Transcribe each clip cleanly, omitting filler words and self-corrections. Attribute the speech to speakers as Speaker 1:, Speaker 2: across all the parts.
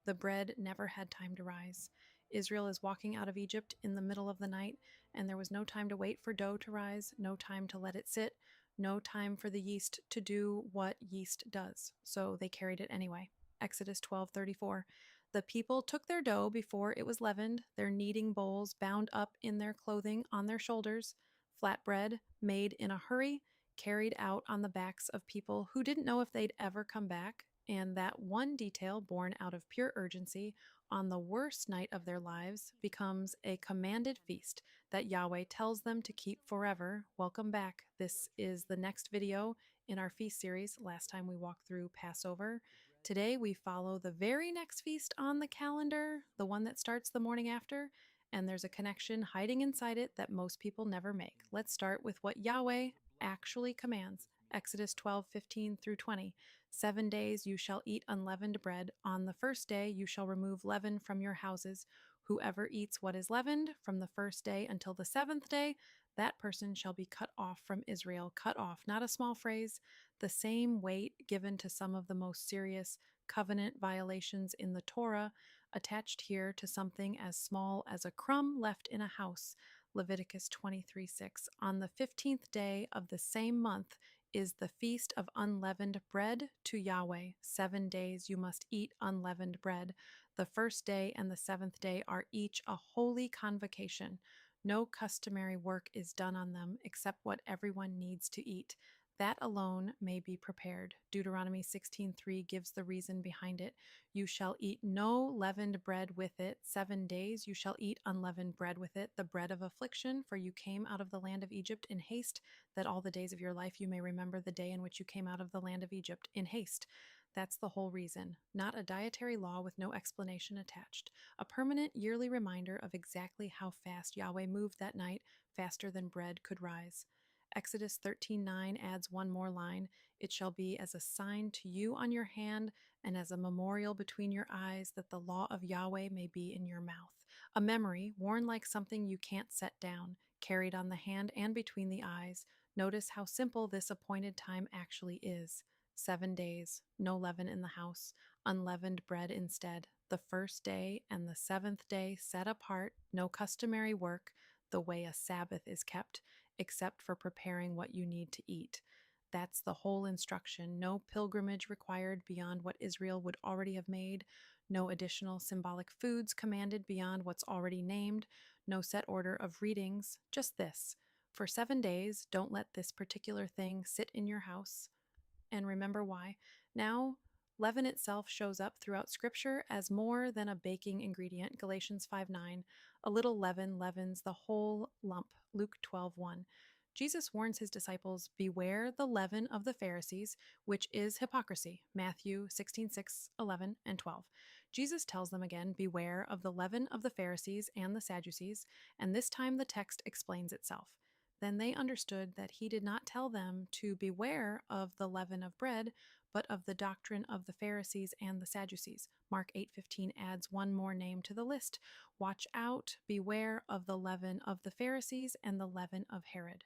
Speaker 1: The bread never had time to rise. Israel is walking out of Egypt in the middle of the night, and there was no time to wait for dough to rise, no time to let it sit, no time for the yeast to do what yeast does. So they carried it anyway. Exodus 12:34. The people took their dough before it was leavened, their kneading bowls bound up in their clothing on their shoulders, flatbread made in a hurry, carried out on the backs of people who didn't know if they'd ever come back, and that one detail born out of pure urgency on the worst night of their lives becomes a commanded feast that Yahweh tells them to keep forever. Welcome back. This is the next video in our feast series. Last time we walked through Passover. Today we follow the very next feast on the calendar, the one that starts the morning after, and there's a connection hiding inside it that most people never make. Let's start with what Yahweh actually commands. Exodus 12:15 through 20. 7 days you shall eat unleavened bread. On the first day you shall remove leaven from your houses. Whoever eats what is leavened from the first day until the seventh day, that person shall be cut off from Israel. Cut off, not a small phrase. The same weight given to some of the most serious covenant violations in the Torah, attached here to something as small as a crumb left in a house. Leviticus 23:6. On the 15th day of the same month is the Feast of Unleavened Bread to Yahweh. 7 days you must eat unleavened bread. The first day and the seventh day are each a holy convocation. No customary work is done on them except what everyone needs to eat. That alone may be prepared. Deuteronomy 16:3 gives the reason behind it. You shall eat no leavened bread with it. 7 days you shall eat unleavened bread with it, the bread of affliction, for you came out of the land of Egypt in haste, that all the days of your life you may remember the day in which you came out of the land of Egypt in haste. That's the whole reason. Not a dietary law with no explanation attached. A permanent yearly reminder of exactly how fast Yahweh moved that night, faster than bread could rise. Exodus 13:9 adds one more line. It shall be as a sign to you on your hand and as a memorial between your eyes, that the law of Yahweh may be in your mouth. A memory, worn like something you can't set down, carried on the hand and between the eyes. Notice how simple this appointed time actually is. 7 days, no leaven in the house, unleavened bread instead. The first day and the seventh day set apart, no customary work, the way a Sabbath is kept, except for preparing what you need to eat. That's the whole instruction. No pilgrimage required beyond what Israel would already have made. No additional symbolic foods commanded beyond what's already named. No set order of readings. Just this. For 7 days, don't let this particular thing sit in your house. And remember why. Now, leaven itself shows up throughout Scripture as more than a baking ingredient. Galatians 5:9. A little leaven leavens the whole lump. Luke 12:1. Jesus warns his disciples, beware the leaven of the Pharisees, which is hypocrisy. Matthew 16:6, 11, and 12. Jesus tells them again, beware of the leaven of the Pharisees and the Sadducees, and this time the text explains itself. Then they understood that he did not tell them to beware of the leaven of bread, but of the doctrine of the Pharisees and the Sadducees. Mark 8:15 adds one more name to the list. Watch out, beware of the leaven of the Pharisees and the leaven of Herod.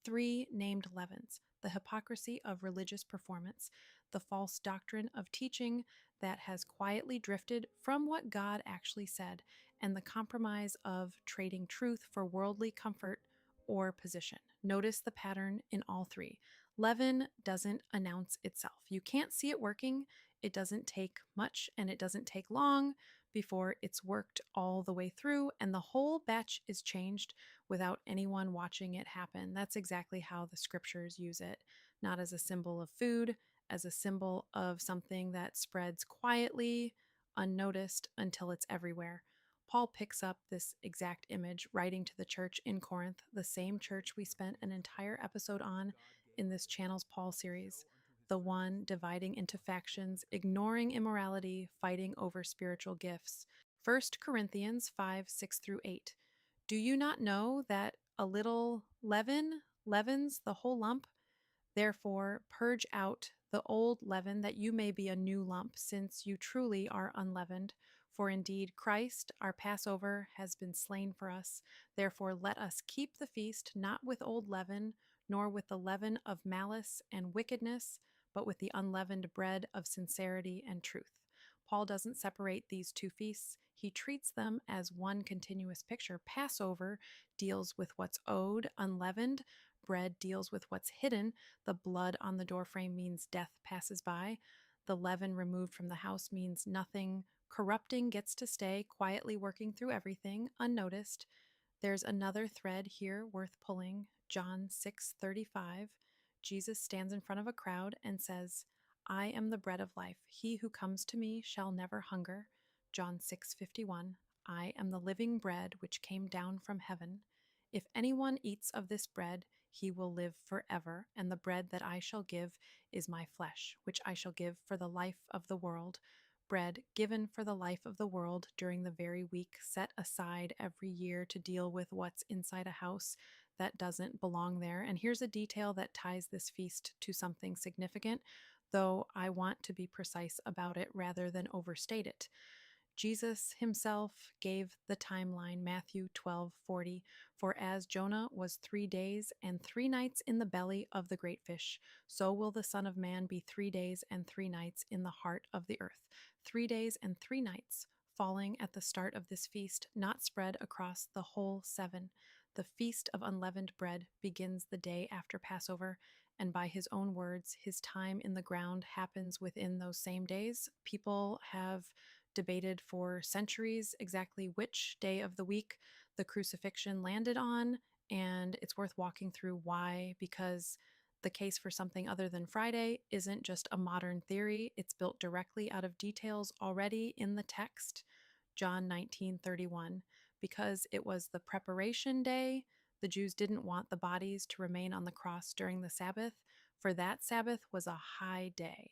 Speaker 1: 3 named leavens: the hypocrisy of religious performance, the false doctrine of teaching that has quietly drifted from what God actually said, and the compromise of trading truth for worldly comfort or position. Notice the pattern in all three. Leaven doesn't announce itself. You can't see it working. It doesn't take much and it doesn't take long before it's worked all the way through and the whole batch is changed without anyone watching it happen. That's exactly how the scriptures use it, not as a symbol of food, as a symbol of something that spreads quietly, unnoticed until it's everywhere. Paul picks up this exact image writing to the church in Corinth, the same church we spent an entire episode on in this Channels Paul series, the one dividing into factions, ignoring immorality, fighting over spiritual gifts. 1 Corinthians 5:6 through 8. Do you not know that a little leaven leavens the whole lump? Therefore, purge out the old leaven, that you may be a new lump, since you truly are unleavened. For indeed, Christ, our Passover, has been slain for us. Therefore, let us keep the feast, not with old leaven, nor with the leaven of malice and wickedness, but with the unleavened bread of sincerity and truth. Paul doesn't separate these two feasts. He treats them as one continuous picture. Passover deals with what's owed, unleavened. Bread deals with what's hidden. The blood on the doorframe means death passes by. The leaven removed from the house means nothing corrupting gets to stay, quietly working through everything, unnoticed. There's another thread here worth pulling. John 6:35. Jesus stands in front of a crowd and says, I am the bread of life. He who comes to me shall never hunger. John 6:51. I am the living bread which came down from heaven. If anyone eats of this bread, he will live forever, and the bread that I shall give is my flesh, which I shall give for the life of the world. Bread given for the life of the world during the very week set aside every year to deal with what's inside a house that doesn't belong there. And here's a detail that ties this feast to something significant, though I want to be precise about it rather than overstate it. Jesus himself gave the timeline, Matthew 12:40. For as Jonah was 3 days and 3 nights in the belly of the great fish, so will the Son of Man be 3 days and 3 nights in the heart of the earth. 3 days and 3 nights falling at the start of this feast, not spread across the whole 7. The Feast of Unleavened Bread begins the day after Passover, and by his own words, his time in the ground happens within those same days. People have debated for centuries exactly which day of the week the crucifixion landed on, and it's worth walking through why, because the case for something other than Friday isn't just a modern theory, it's built directly out of details already in the text. John 19:31. Because it was the preparation day, the Jews didn't want the bodies to remain on the cross during the Sabbath, for that Sabbath was a high day,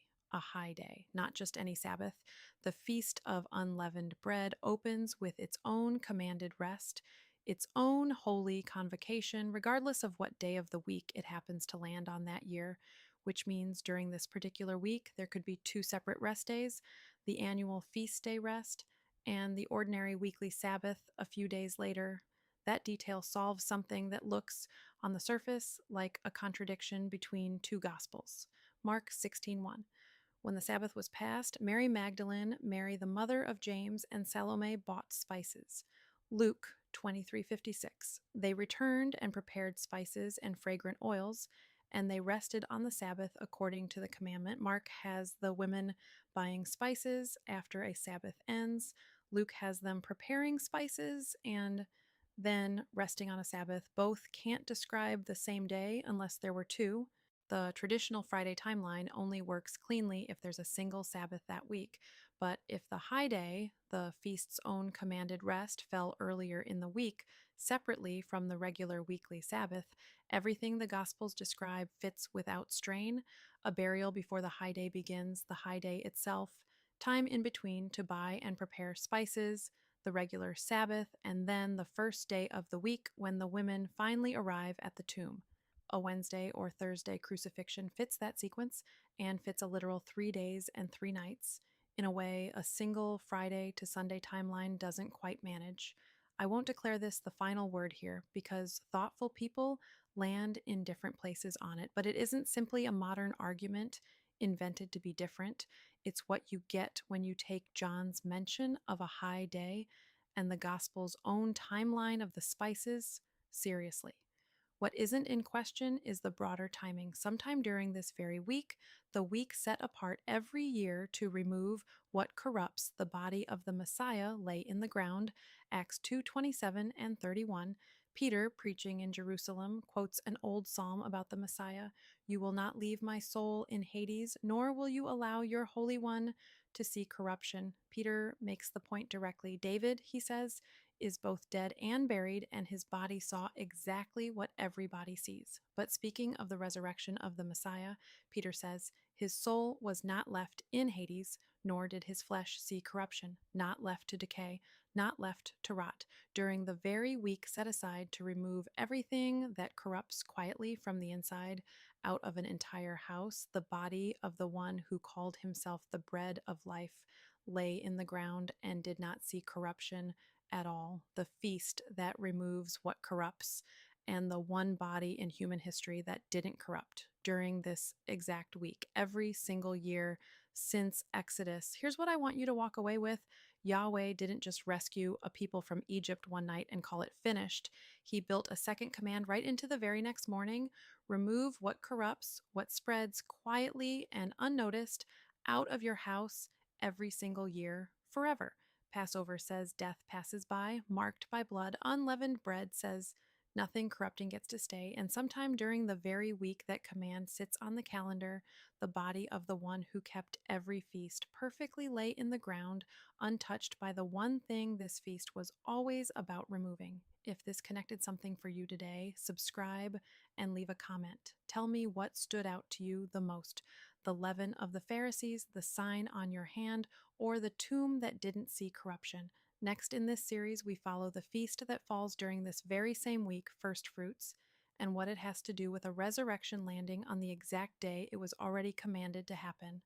Speaker 1: not just any Sabbath. The Feast of Unleavened Bread opens with its own commanded rest, its own holy convocation, regardless of what day of the week it happens to land on that year, which means during this particular week there could be two separate rest days, the annual feast day rest and the ordinary weekly Sabbath a few days later. That detail solves something that looks on the surface like a contradiction between two gospels. Mark 16:1. When the Sabbath was past, Mary Magdalene, Mary the mother of James, and Salome bought spices. Luke 23:56. They returned and prepared spices and fragrant oils, and they rested on the Sabbath according to the commandment. Mark has the women buying spices after a Sabbath ends. Luke has them preparing spices and then resting on a Sabbath. Both can't describe the same day unless there were two. The traditional Friday timeline only works cleanly if there's a single Sabbath that week. But if the high day, the feast's own commanded rest, fell earlier in the week, separately from the regular weekly Sabbath, everything the Gospels describe fits without strain. A burial before the high day begins, the high day itself, time in between to buy and prepare spices, the regular Sabbath, and then the first day of the week when the women finally arrive at the tomb. A Wednesday or Thursday crucifixion fits that sequence and fits a literal 3 days and 3 nights. In a way, a single Friday to Sunday timeline doesn't quite manage. I won't declare this the final word here because thoughtful people land in different places on it, but it isn't simply a modern argument invented to be different. It's what you get when you take John's mention of a high day and the gospel's own timeline of the spices seriously. What isn't in question is the broader timing. Sometime during this very week, the week set apart every year to remove what corrupts the body of the Messiah lay in the ground. Acts 2:27 and 31. Peter, preaching in Jerusalem, quotes an old psalm about the Messiah. You will not leave my soul in Hades, nor will you allow your Holy One to see corruption. Peter makes the point directly. David, he says, is both dead and buried, and his body saw exactly what everybody sees. But speaking of the resurrection of the Messiah, Peter says, his soul was not left in Hades, nor did his flesh see corruption, not left to decay, not left to rot. During the very week set aside to remove everything that corrupts quietly from the inside out of an entire house, the body of the one who called himself the bread of life lay in the ground and did not see corruption at all. The feast that removes what corrupts, and the one body in human history that didn't corrupt during this exact week. Every single year, since Exodus. Here's what I want you to walk away with: Yahweh didn't just rescue a people from Egypt one night and call it finished. He built a second command right into the very next morning: remove what corrupts, what spreads quietly and unnoticed out of your house every single year forever. Passover says death passes by, marked by blood. Unleavened bread says nothing corrupting gets to stay. And sometime during the very week that command sits on the calendar, the body of the one who kept every feast perfectly lay in the ground, untouched by the one thing this feast was always about removing. If this connected something for you today, subscribe and leave a comment. Tell me what stood out to you the most: the leaven of the Pharisees, the sign on your hand, or the tomb that didn't see corruption. Next in this series, we follow the feast that falls during this very same week, first fruits, and what it has to do with a resurrection landing on the exact day it was already commanded to happen.